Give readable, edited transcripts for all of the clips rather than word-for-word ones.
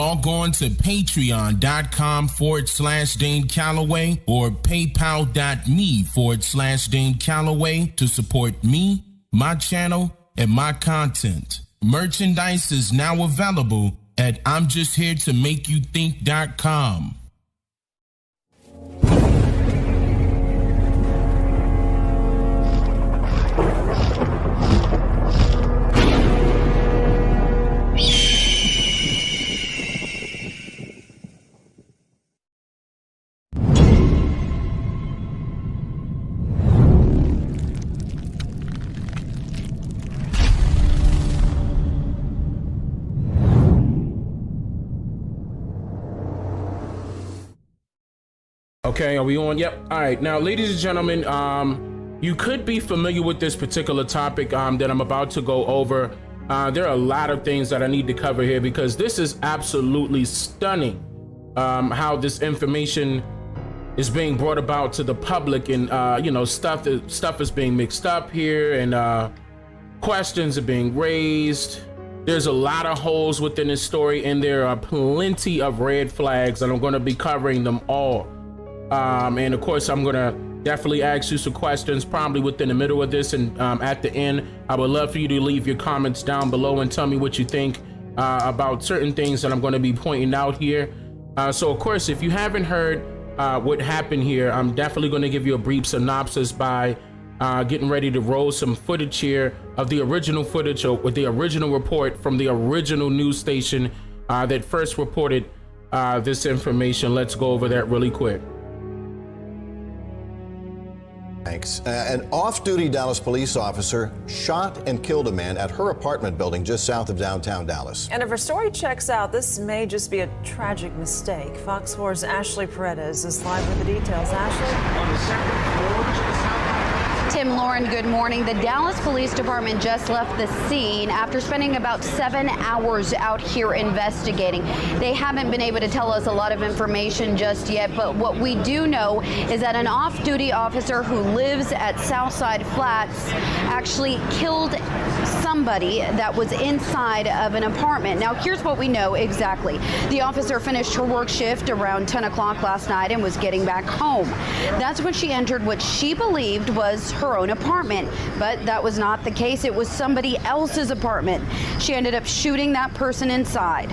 log on to patreon.com/Dane Calloway or paypal.me/Dane Calloway to support me, my channel, and my content. Merchandise is now available at I'mJustHereToMakeYouThink.com. Okay, are we on? Yep. All right. Now, ladies and gentlemen, you could be familiar with this particular topic that I'm about to go over. There are a lot of things that I need to cover here because this is absolutely stunning how this information is being brought about to the public, and stuff is being mixed up here, and questions are being raised. There's a lot of holes within this story, and there are plenty of red flags, and I'm going to be covering them all. And of course, I'm gonna definitely ask you some questions probably within the middle of this, and at the end, I would love for you to leave your comments down below and tell me what you think about certain things that I'm going to be pointing out here. So of course, if you haven't heard what happened here, I'm definitely going to give you a brief synopsis by getting ready to roll some footage here of the original footage with the original report from the original news station that first reported this information. Let's go over that really quick. Thanks. An off-duty Dallas police officer shot and killed a man at her apartment building just south of downtown Dallas. And if her story checks out, this may just be a tragic mistake. Fox 4's Ashley Paredes is live with the details. Ashley? On the second floor to the south. Tim, Lauren, good morning. The Dallas Police Department just left the scene after spending about 7 hours out here investigating. They haven't been able to tell us a lot of information just yet, but what we do know is that an off-duty officer who lives at Southside Flats actually killed somebody that was inside of an apartment. Now, here's what we know exactly. The officer finished her work shift around 10 o'clock last night and was getting back home. That's when she entered what she believed was her own apartment, but that was not the case. It was somebody else's apartment. She ended up shooting that person inside.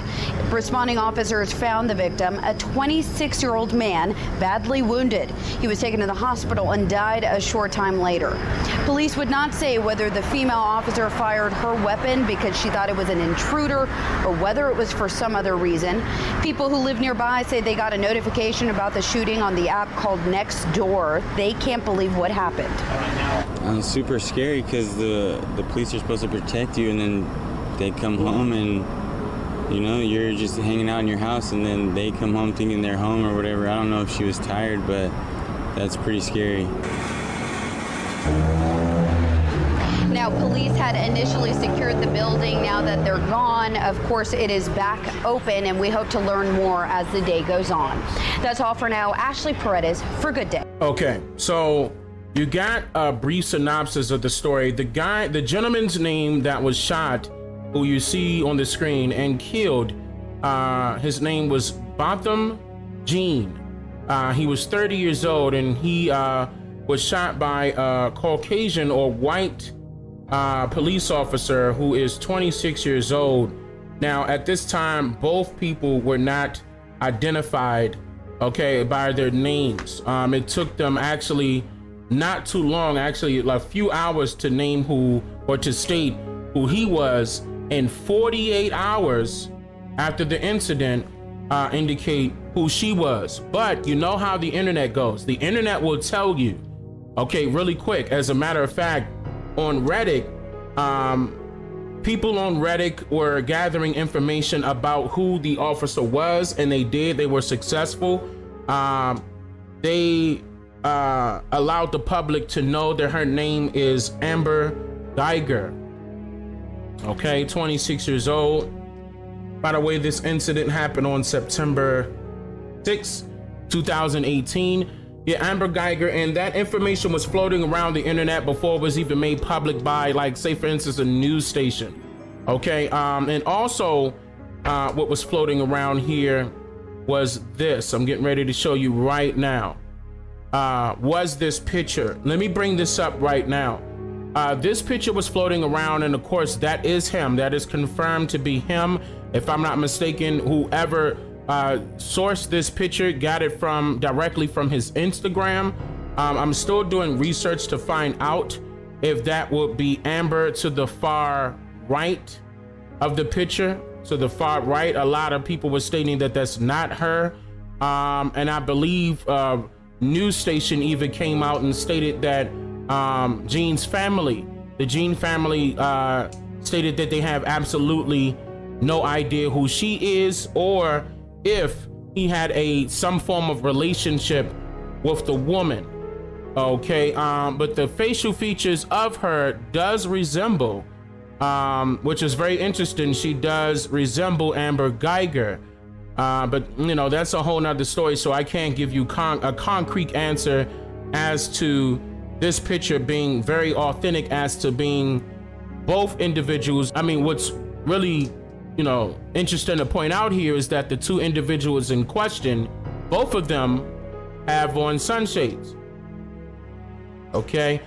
Responding officers found the victim, a 26-year-old man, badly wounded. He was taken to the hospital and died a short time later. Police would not say whether the female officer fired her weapon because she thought it was an intruder or whether it was for some other reason. People who live nearby say they got a notification about the shooting on the app called Nextdoor. They can't believe what happened. It's super scary because the police are supposed to protect you, and then they come home and you're just hanging out in your house, and then they come home thinking they're home or whatever. I don't know if she was tired, but that's pretty scary. Now, police had initially secured the building. Now that they're gone, of course, it is back open, and we hope to learn more as the day goes on. That's all for now. Ashley Paredes for Good Day. Okay, so you got a brief synopsis of the story. The gentleman's name that was shot, who you see on the screen, and killed, his name was Botham Gene. He was 30 years old, and he was shot by a Caucasian or white police officer who is 26 years old. Now, at this time, both people were not identified, okay, by their names. It took them actually not too long, actually a few hours, to name who, or to state who he was, and 48 hours after the incident indicate who she was. But you know how the internet goes. The internet will tell you, okay, really quick. As a matter of fact, on Reddit, people on Reddit were gathering information about who the officer was, and they were successful. They allowed the public to know that her name is Amber Geiger. Okay, 26 years old. By the way, this incident happened on September 6, 2018. Yeah, Amber Geiger, and that information was floating around the internet before it was even made public by, like, say for instance, a news station. Okay, and also what was floating around here was this. I'm getting ready to show you right now. Was this picture. Let me bring this up right now. This picture was floating around, and of course that is him. That is confirmed to be him. If I'm not mistaken, whoever sourced this picture got it directly from his Instagram. I'm still doing research to find out if that would be Amber to the far right of the picture. To the far right, a lot of people were stating that that's not her. And I believe news station even came out and stated that Jean's family, the Jean family, stated that they have absolutely no idea who she is, or if he had some form of relationship with the woman. Okay, but the facial features of her does resemble, which is very interesting. She does resemble Amber Geiger. But you know, that's a whole nother story, so I can't give you a concrete answer as to this picture being very authentic as to being both individuals. I mean, what's really, you know, interesting to point out here is that the two individuals in question, both of them have on sunshades. Okay,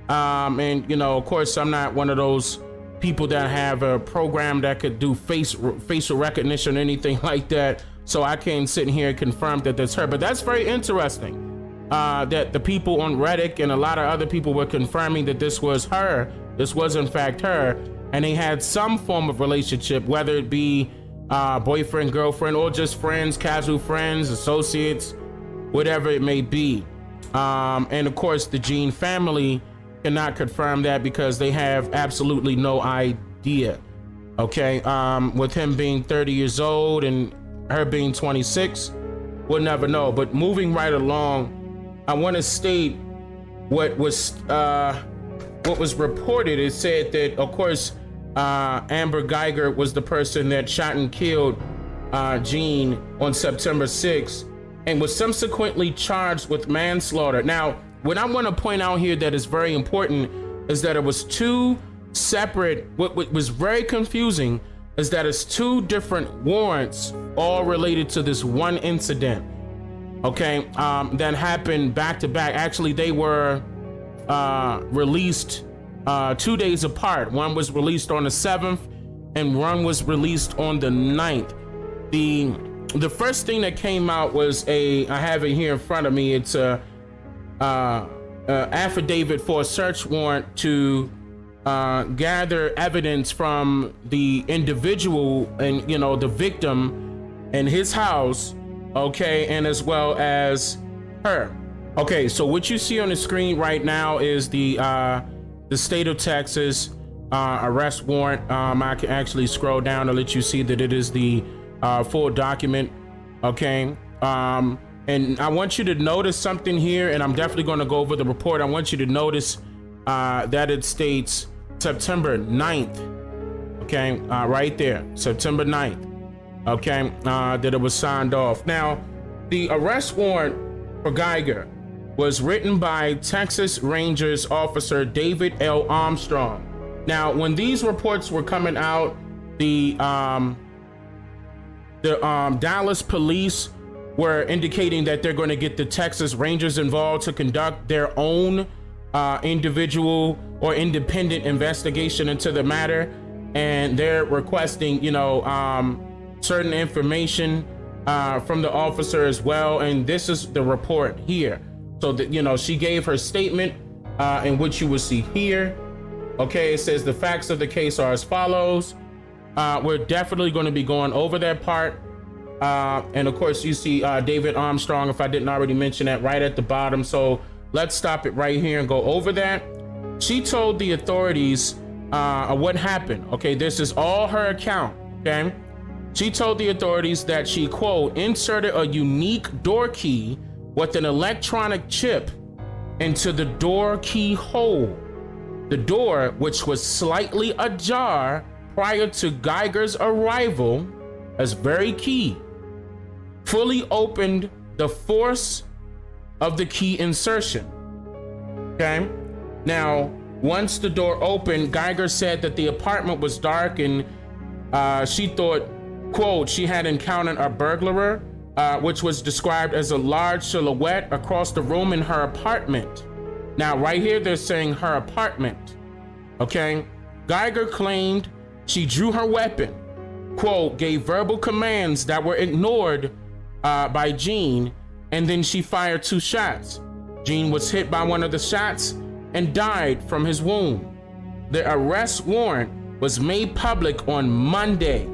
and you know, of course, I'm not one of those people that have a program that could do facial recognition or anything like that, so I can't sit here and confirm that that's her. But that's very interesting, that the people on Reddit and a lot of other people were confirming that this was her. This was in fact her, and they had some form of relationship, whether it be boyfriend, girlfriend, or just friends, casual friends, associates, whatever it may be. And of course, the Jean family cannot confirm that because they have absolutely no idea. Okay, with him being 30 years old and her being 26, we'll never know. But moving right along, I want to state what was reported. It said that, of course, Amber Geiger was the person that shot and killed Jean on September 6th and was subsequently charged with manslaughter. Now, what I want to point out here that is very important is that it was two separate, what was very confusing is that it's two different warrants all related to this one incident, okay, that happened back to back. Actually, they were released 2 days apart. One was released on the 7th and one was released on the 9th. The first thing that came out was I have it here in front of me. It's a affidavit for a search warrant to gather evidence from the individual and, you know, the victim in his house, okay, and as well as her. Okay, so what you see on the screen right now is the state of Texas arrest warrant. I can actually scroll down to let you see that it is the full document, okay? And I want you to notice something here, and I'm definitely going to go over the report. I want you to notice that it states September 9th, okay? Right there, September 9th, okay? That it was signed off. Now, the arrest warrant for Geiger was written by Texas Rangers officer David L. Armstrong. Now, when these reports were coming out, the Dallas police were indicating that they're going to get the Texas Rangers involved to conduct their own individual or independent investigation into the matter, and they're requesting, you know, certain information from the officer as well. And this is the report here. So that, you know, she gave her statement in which you will see here. Okay, it says the facts of the case are as follows. We're definitely going to be going over that part. And of course, you see David Armstrong, if I didn't already mention that, right at the bottom. So let's stop it right here and go over that. She told the authorities what happened. Okay, this is all her account. Okay, she told the authorities that she, quote, inserted a unique door key with an electronic chip into the door keyhole. The door, which was slightly ajar prior to Geiger's arrival, as very key, fully opened the force of the key insertion. Okay. Now, once the door opened, Geiger said that the apartment was dark and she thought Quote, she had encountered a burglar, which was described as a large silhouette across the room in her apartment. Now, right here, they're saying her apartment. Okay. Geiger claimed she drew her weapon, quote, gave verbal commands that were ignored by Gene, and then she fired 2 shots. Gene was hit by one of the shots and died from his wound. The arrest warrant was made public on Monday,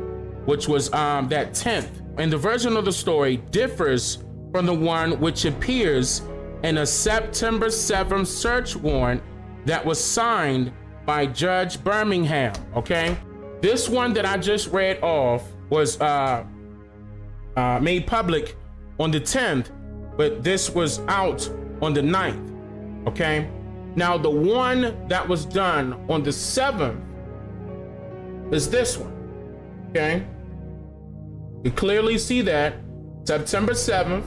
which was that 10th. And the version of the story differs from the one which appears in a September 7th search warrant that was signed by Judge Birmingham, okay? This one that I just read off was made public on the 10th, but this was out on the 9th, okay? Now, the one that was done on the 7th is this one, okay? You clearly see that, September 7th,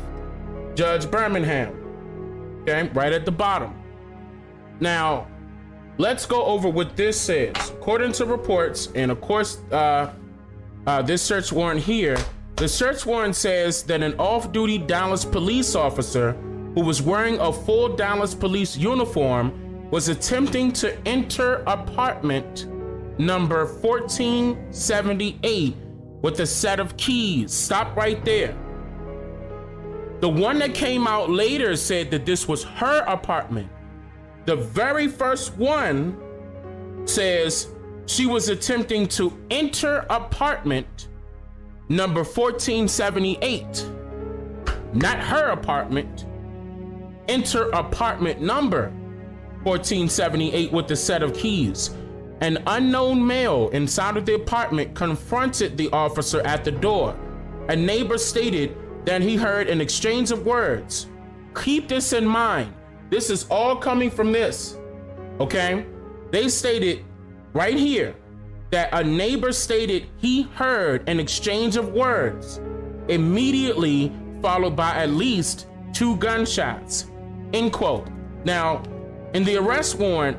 Judge Birmingham, okay, right at the bottom. Now, let's go over what this says. According to reports, and of course, this search warrant here, the search warrant says that an off-duty Dallas police officer who was wearing a full Dallas police uniform was attempting to enter apartment number 1478 with a set of keys. Stop right there. The one that came out later said that this was her apartment. The very first one says she was attempting to enter apartment number 1478. Not her apartment. Enter apartment number 1478 with a set of keys. An unknown male inside of the apartment confronted the officer at the door. A neighbor stated that he heard an exchange of words. Keep this in mind. This is all coming from this, okay? They stated right here that a neighbor stated he heard an exchange of words, immediately followed by at least 2 gunshots, end quote. Now, in the arrest warrant,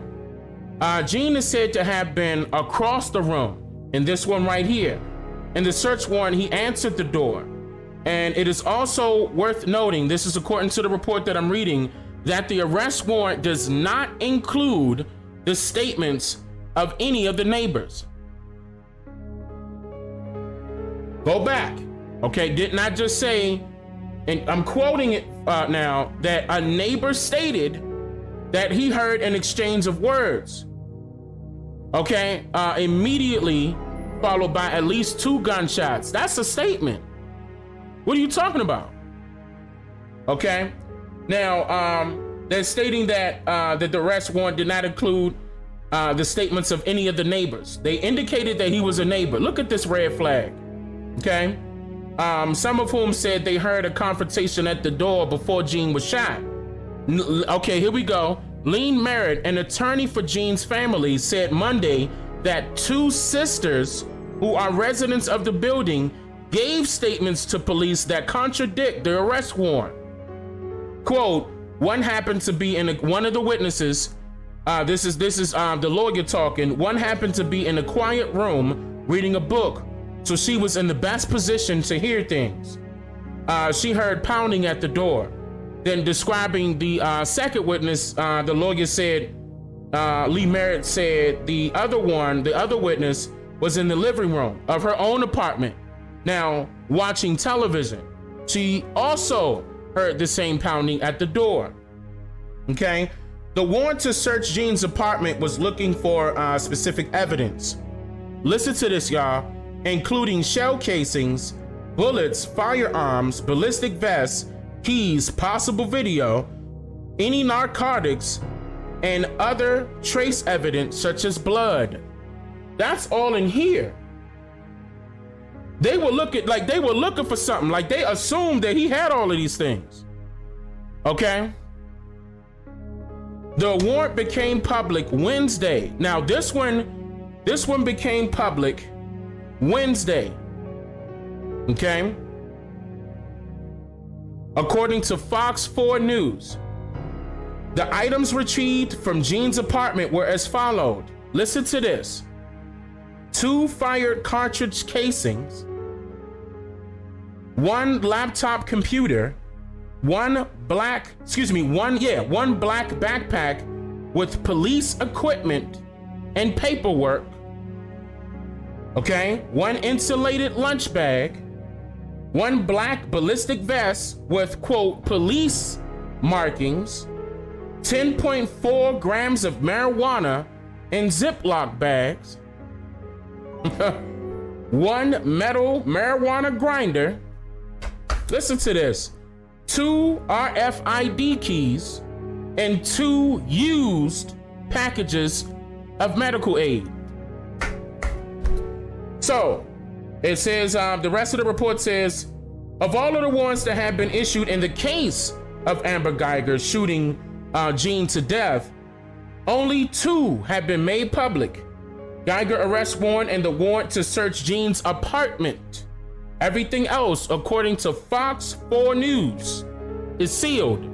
Gene is said to have been across the room, in this one right here. In the search warrant, he answered the door. And it is also worth noting, this is according to the report that I'm reading, that the arrest warrant does not include the statements of any of the neighbors. Go back, okay? Did not just say, and I'm quoting it now, that a neighbor stated that he heard an exchange of words, okay? Immediately followed by at least 2 gunshots. That's a statement. What are you talking about? Okay. Now, they're stating that that the arrest warrant did not include the statements of any of the neighbors. They indicated that he was a neighbor. Look at this red flag. Okay. Some of whom said they heard a confrontation at the door before Gene was shot. Okay, here we go. Lean Merritt, an attorney for Gene's family, said Monday that 2 sisters who are residents of the building gave statements to police that contradict the arrest warrant. Quote, one happened to be in one of the witnesses, this is the lawyer talking, one happened to be in a quiet room reading a book, so she was in the best position to hear things. She heard pounding at the door. Then describing the second witness, the lawyer said, Lee Merritt said the other witness was in the living room of her own apartment. Now, watching television, she also heard the same pounding at the door. Okay, the warrant to search Gene's apartment was looking for specific evidence. Listen to this, y'all, including shell casings, bullets, firearms, ballistic vests, keys, possible video, any narcotics, and other trace evidence such as blood. That's all in here. They were looking for something, like they assumed that he had all of these things. Okay. The warrant became public Wednesday. Now this one became public Wednesday. Okay. According to Fox 4 News, the items retrieved from Gene's apartment were as followed. Listen to this. 2 fired cartridge casings, one laptop computer, one black backpack with police equipment and paperwork, okay, one insulated lunch bag, one black ballistic vest with, quote, police markings, 10.4 grams of marijuana in Ziploc bags, one metal marijuana grinder, listen to this, 2 RFID keys, and 2 used packages of medical aid. So it says, the rest of the report says, of all of the warrants that have been issued in the case of Amber Geiger shooting Jean to death, only 2 have been made public. Geiger arrest warrant and the warrant to search Jean's apartment. Everything else, according to Fox 4 News, is sealed.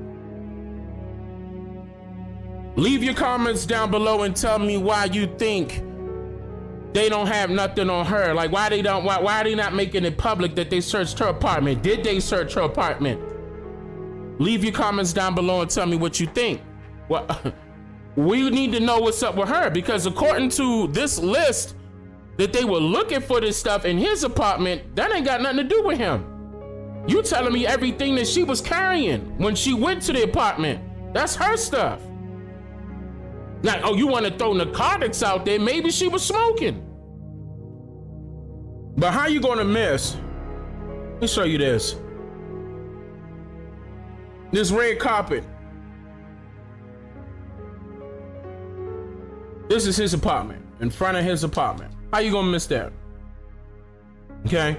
Leave your comments down below and tell me why you think they don't have nothing on her. Like, why are they not making it public that they searched her apartment? Did they search her apartment? Leave your comments down below and tell me what you think. Well, we need to know what's up with her, because according to this list that they were looking for this stuff in his apartment, that ain't got nothing to do with him. You telling me everything that she was carrying when she went to the apartment, that's her stuff. Now, oh, you want to throw narcotics out there? Maybe she was smoking. But how you gonna miss? Let me show you this. This red carpet. This is his apartment, in front of his apartment. How you gonna miss that? Okay.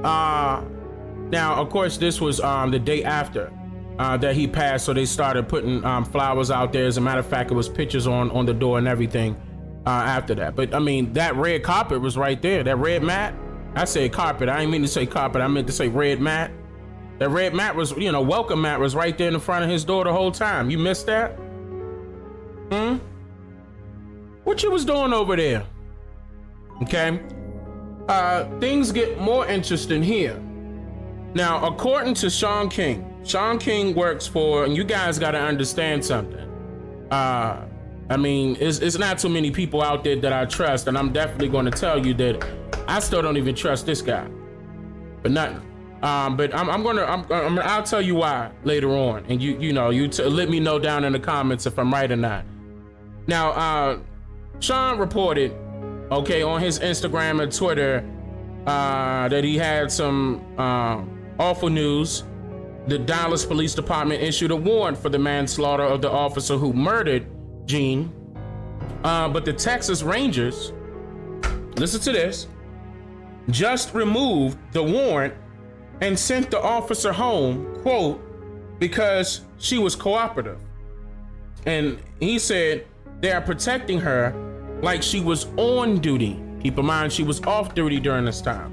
Now, of course, this was the day after that he passed, so they started putting flowers out there. As a matter of fact, it was pictures on the door and everything after that. But I mean, that red carpet was right there. That red mat. I said carpet. I didn't mean to say carpet. I meant to say red mat. That red mat was, welcome mat was right there in the front of his door the whole time. You missed that? What you was doing over there? Okay. Things get more interesting here. Now, according to Sean King works for, and you guys got to understand something. I mean, it's not too many people out there that I trust, and I'm definitely going to tell you that I still don't even trust this guy for nothing. But I'll tell you why later on, and let me know down in the comments if I'm right or not. Now, Sean reported, okay, on his Instagram and Twitter, that he had some awful news. The Dallas Police Department issued a warrant for the manslaughter of the officer who murdered Jean. But the Texas Rangers, listen to this, just removed the warrant and sent the officer home, quote, because she was cooperative. And he said they are protecting her like she was on duty. Keep in mind, she was off duty during this time.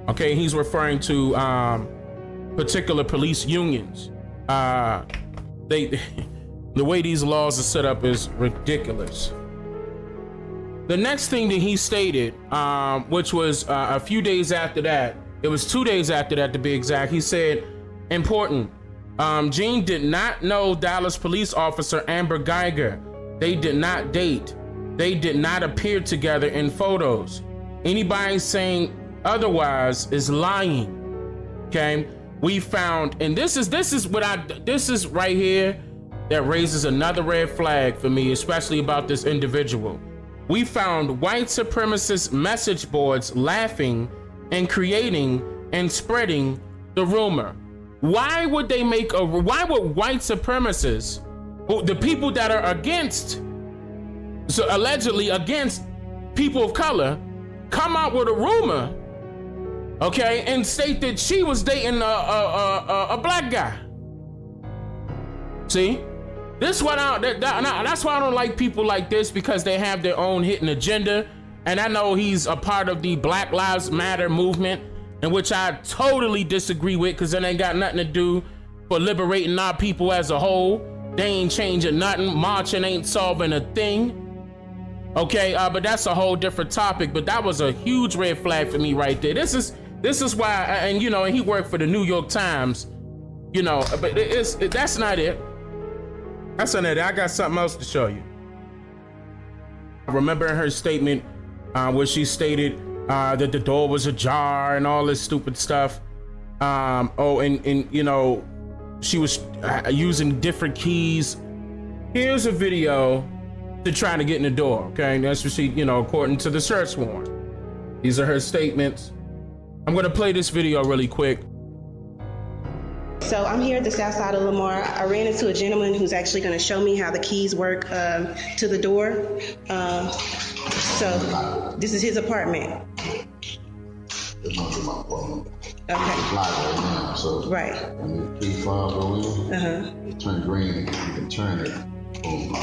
Okay, he's referring to particular police unions. The way these laws are set up is ridiculous. The next thing that he stated, which was a few days after that, it was 2 days after that to be exact, he said, important, Jean did not know Dallas police officer Amber Geiger. They did not date. They did not appear together in photos. Anybody saying otherwise is lying. Okay, we found, and this is right here that raises another red flag for me, especially about this individual. We found white supremacist message boards laughing and creating and spreading the rumor. Why would white supremacists, the people that are against, so allegedly against people of color, come out with a rumor, okay, and state that she was dating a black guy? See, that's why I don't like people like this, because they have their own hidden agenda. And I know he's a part of the Black Lives Matter movement, in which I totally disagree with, because it ain't got nothing to do for liberating our people as a whole. They ain't changing nothing. Marching ain't solving a thing. Okay, but that's a whole different topic. But that was a huge red flag for me right there. This This is why, and you know, and he worked for the New York Times, you know, but that's not it. That's not it. I got something else to show you. Remember in her statement where she stated that the door was ajar and all this stupid stuff. And you know, she was using different keys. Here's a video to try to get in the door. Okay, that's what she, you know, according to the search warrant. These are her statements. I'm gonna play this video really quick. So I'm here at the south side of Lamar. I ran into a gentleman who's actually going to show me how the keys work to the door. So this is his apartment. It's not to my apartment. Okay. It's live right now, so right. When the key fob go in, it turns green. You can turn it. Boom.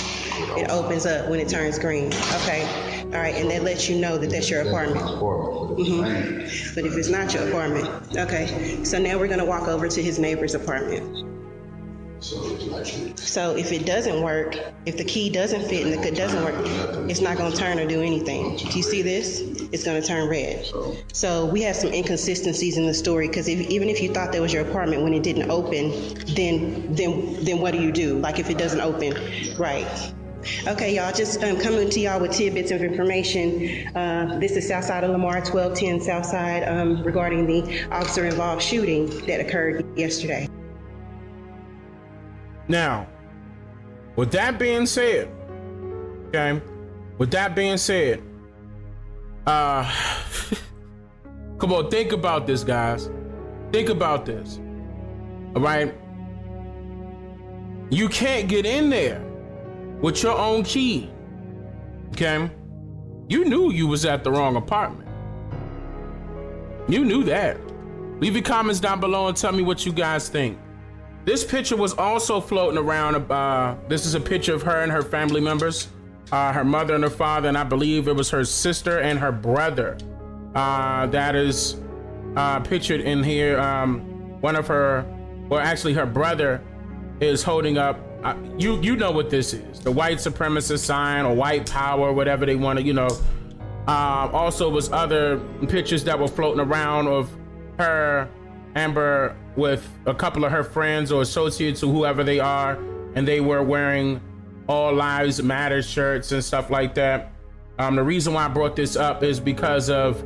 It opens up when it turns green. Okay. All right, and that lets you know that that's your apartment. But if it's not your apartment, okay. So now we're gonna walk over to his neighbor's apartment. So if it doesn't work, if the key doesn't fit and the key doesn't work, it's not gonna turn or do anything. Do you see this? It's gonna turn red. So we have some inconsistencies in the story, because even if you thought that was your apartment when it didn't open, then what do? Like if it doesn't open, right? Okay, y'all, just coming to y'all with tidbits of information. This is Southside of Lamar, 1210 Southside, regarding the officer-involved shooting that occurred yesterday. Now, with that being said, okay, with that being said, come on, think about this, guys. Think about this, all right? You can't get in there with your own key, okay? You knew you was at the wrong apartment. You knew that. Leave your comments down below and tell me what you guys think. This picture was also floating around. This is a picture of her and her family members, her mother and her father, and I believe it was her sister and her brother. That is pictured in here. One of her, well, actually her brother is holding up, you know what this is, the white supremacist sign or white power, whatever they want to, you know. Also was other pictures that were floating around of her, Amber, with a couple of her friends or associates or whoever they are, and they were wearing All Lives Matter shirts and stuff like that. The reason why I brought this up is because of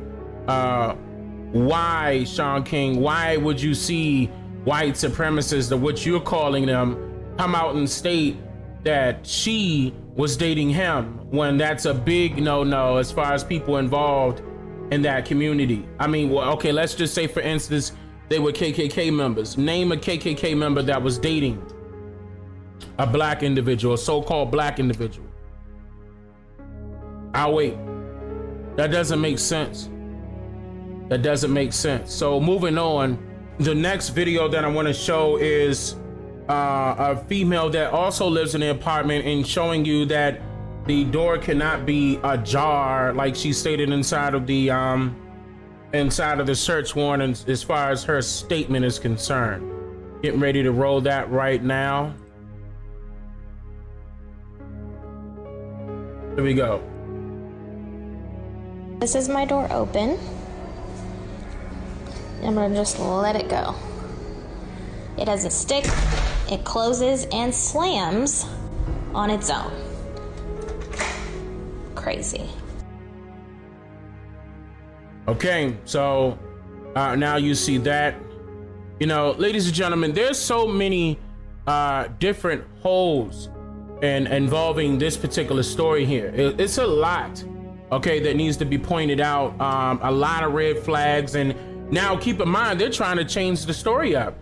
why, Sean King, why would you see white supremacists, or what you're calling them, come out and state that she was dating him, when that's a big no-no as far as people involved in that community? I mean, well, okay, let's just say, for instance, they were KKK members. Name a KKK member that was dating a black individual, a so-called black individual. I'll wait. That doesn't make sense. That doesn't make sense. So moving on, the next video that I want to show is a female that also lives in the apartment, and showing you that the door cannot be ajar, like she stated inside of the search warrant, as far as her statement is concerned. Getting ready to roll that right now. Here we go. This is my door open. I'm gonna just let it go. It has a stick, it closes and slams on its own. Crazy. Okay, so now you see that. You know, ladies and gentlemen, there's so many different holes involving this particular story here. It's a lot, okay, that needs to be pointed out. A lot of red flags. And now keep in mind, they're trying to change the story up.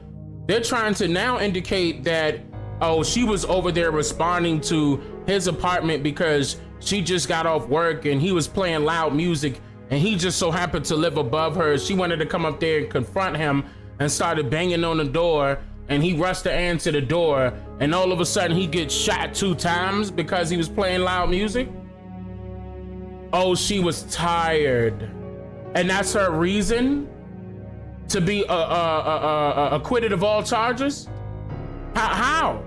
They're trying to now indicate that, oh, she was over there responding to his apartment because she just got off work and he was playing loud music, and he just so happened to live above her. She wanted to come up there and confront him and started banging on the door, and he rushed to answer the door, and all of a sudden he gets shot 2 times because he was playing loud music. Oh, she was tired, and that's her reason to be acquitted of all charges? How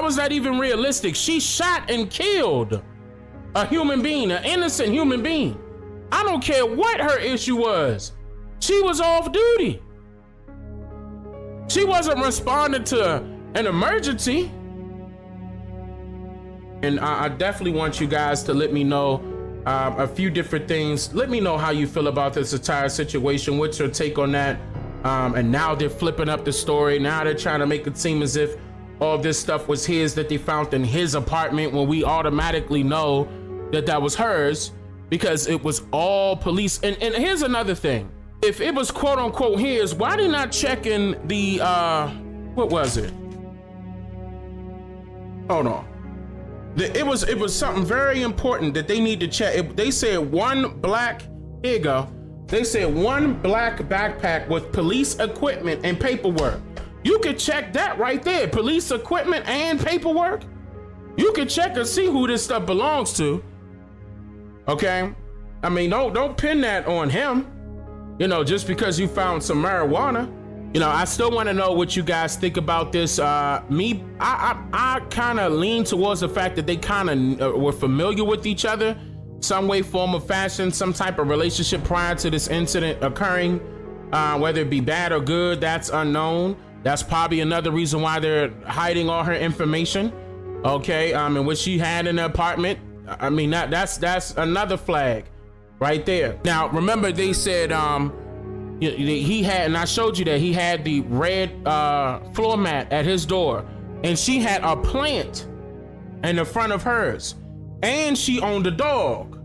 is that even realistic? She shot and killed a human being, an innocent human being. I don't care what her issue was. She was off duty. She wasn't responding to an emergency. And I definitely want you guys to let me know a few different things. Let me know how you feel about this entire situation. What's your take on that? And now they're flipping up the story. Now they're trying to make it seem as if all this stuff was his, that they found in his apartment, when we automatically know that that was hers because it was all police. And here's another thing. If it was quote unquote his, why they not checking the, what was it? Hold on. It was something very important that they need to check. They said one black, here you go. They said one black backpack with police equipment and paperwork. You could check that right there. Police equipment and paperwork. You can check and see who this stuff belongs to. Okay? I mean, don't pin that on him. You know, just because you found some marijuana. You know, I still want to know what you guys think about this. I kind of lean towards the fact that they kind of were familiar with each other, some way, form, or fashion, some type of relationship prior to this incident occurring. Whether it be bad or good, that's unknown. That's probably another reason why they're hiding all her information. Okay, and what she had in the apartment. I mean, that's another flag right there. Now, remember they said he had, and I showed you that he had the red floor mat at his door, and she had a plant in the front of hers, and she owned a dog.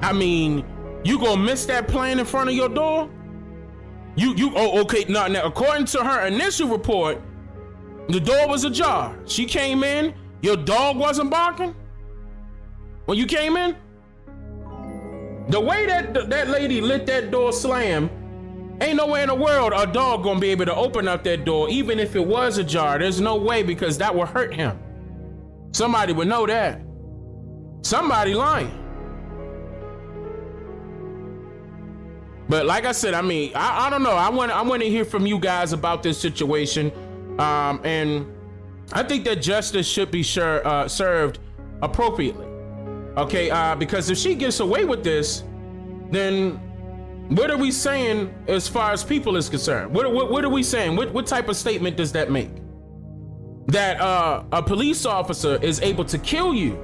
I mean, you gonna miss that plant in front of your door? Oh, okay. Now, according to her initial report, the door was ajar. She came in, your dog wasn't barking when you came in. The way that lady lit that door slam, ain't no way in the world a dog gonna be able to open up that door, even if it was ajar. There's no way, because that would hurt him. Somebody would know that. Somebody lying. But like I said, I mean, I don't know. I want to hear from you guys about this situation, and I think that justice should be served appropriately. Okay, because if she gets away with this, then what are we saying as far as people is concerned? What are we saying? What type of statement does that make? That a police officer is able to kill you,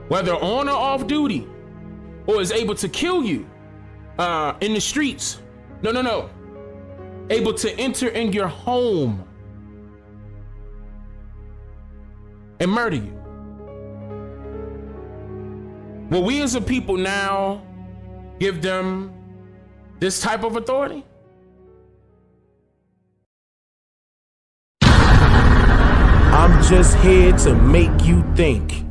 whether on or off duty, or is able to kill you in the streets. No. Able to enter in your home and murder you. Will we as a people now give them this type of authority? I'm just here to make you think.